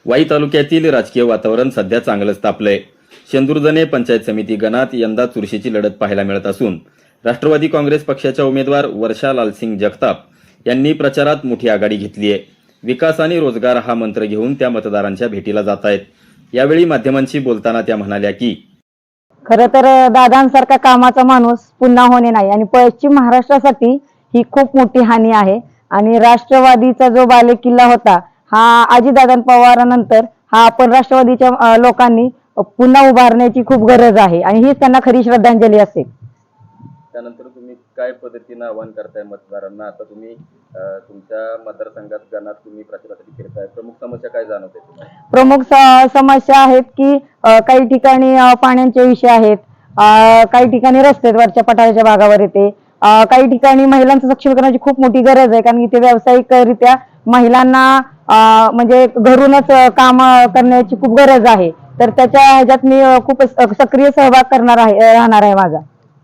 वाई तालुक्यातील राजकीय वातावरण सध्या चांगलंच तापलंय। शेंदुर्जने पंचायत समिती गणात यंदा चुरशीची लढत पाहायला मिळत असून राष्ट्रवादी काँग्रेस पक्षाच्या उमेदवार वर्षा लालसिंग जगताप यांनी प्रचारात मोठी आघाडी घेतली आहे। विकास आणि रोजगार हा मंत्र घेऊन त्या मतदारांच्या भेटीला जात आहेत। यावेळी माध्यमांशी बोलताना त्या म्हणाल्या की खरं तर दादांसारखा कामाचा माणूस पुन्हा होणे नाही आणि पश्चिम महाराष्ट्रासाठी ही खूप मोठी हानी आहे। आणि राष्ट्रवादीचा जो बालेकिल्ला होता हा अजितदादा पवारांनंतर हा आपण राष्ट्रवादीच्या लोकांनी पुन्हा उभारण्याची खूप गरज आहे आणि हीच त्यांना खरी श्रद्धांजली असेल। त्यानंतर तुम्ही काय पद्धतीने आवाहन करताय मतदारांना? आता तुम्ही तुमच्या मतदारसंघात गणात तुम्ही प्रचारासाठी फिरताय, प्रमुख समस्या काय जाणवते तुम्हाला? प्रमुख समस्या आहेत की काही ठिकाणी पाण्याचे विषय आहेत, काही ठिकाणी रस्त्यावरच्या पठाराच्या भागावर येते, काही ठिकाणी महिलांचं सक्षमीकरणाची खूप मोठी गरज आहे कारण इथे व्यावसायिकरित्या महिलांना म्हणजे घरूनच काम करण्याची खूप गरज आहे। तर त्याच्या ह्याच्यात मी खूप सक्रिय सहभाग राहणार आहे माझा।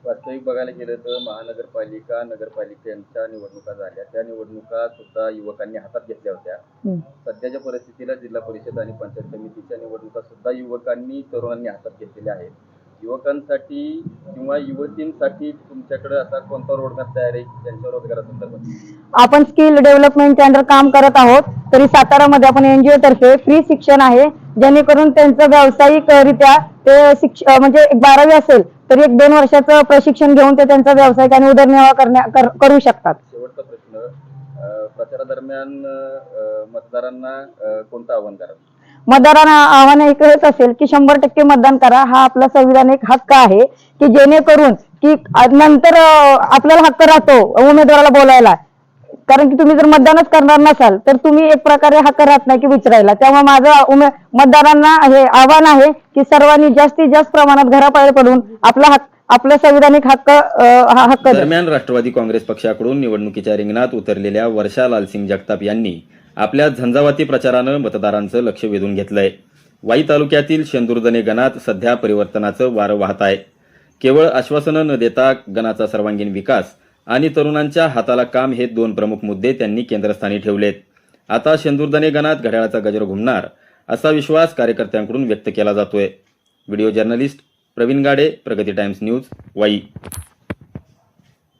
वास्तविक बघायला गेलं तर महानगरपालिका नगरपालिकांच्या निवडणुका झाल्या, त्या निवडणुका सुद्धा युवकांनी हातात घेतल्या होत्या। सध्याच्या परिस्थितीला जिल्हा परिषद आणि पंचायत समितीच्या निवडणुका सुद्धा युवकांनी तरुणांनी हातात घेतलेल्या आहेत। युवकांसाठी किंवा युवतींसाठी तुमच्याकडे आता कोणता रोडमॅप तयार आहे त्यांच्या रोजगारासंदर्भात? आपण स्किल डेव्हलपमेंट अंडर काम करत आहोत। तरी सातारामध्ये आपण एनजीओ तर्फे फ्री शिक्षण आहे, जेणेकरून त्यांचं व्यावसायिकरित्या ते म्हणजे 12वी असेल तरी 1-2 वर्षाचं प्रशिक्षण घेऊन ते त्यांचा व्यावसायिक आणि उदरनिर्वाह करू शकतात। शेवटचा प्रश्न, प्रचारादरम्यान मतदारांना कोणतं आवाहन कराल? मतदारांना आव्हान एकच असेल की 100% मतदान करा। हा आपला संविधानिक हक्क आहे की जेणेकरून की नंतर आपल्याला हक्क राहतो उमेदवाराला बोलायला, कारण की तुम्ही जर मतदानच करणार नसाल तर तुम्ही एक प्रकारे हक्क राहत नाही की विचारायला। त्यामुळे माझं मतदारांना हे आव्हान आहे की सर्वांनी जास्तीत जास्त प्रमाणात घराबाहेर पडून आपला संविधानिक हक्क दरम्यान राष्ट्रवादी काँग्रेस पक्षाकडून निवडणुकीच्या रिंगणात उतरलेल्या वर्षा लालसिंग जगताप यांनी आपल्या झंझावाती प्रचारानं मतदारांचं लक्ष वेधून घेतलंय। वाई तालुक्यातील शेंदुर्जने गणात सध्या परिवर्तनाचं वारं वाहत आहे। केवळ आश्वासनं न देता गणाचा सर्वांगीण विकास आणि तरुणांच्या हाताला काम हे 2 प्रमुख मुद्दे त्यांनी केंद्रस्थानी ठेवलेत। आता शेंदुर्जने गणात घड्याळाचा गजर घुमणार असा विश्वास कार्यकर्त्यांकडून व्यक्त केला जातोय। व्हिडिओ जर्नलिस्ट प्रवीण गाडे, प्रगती टाइम्स न्यूज, वाई।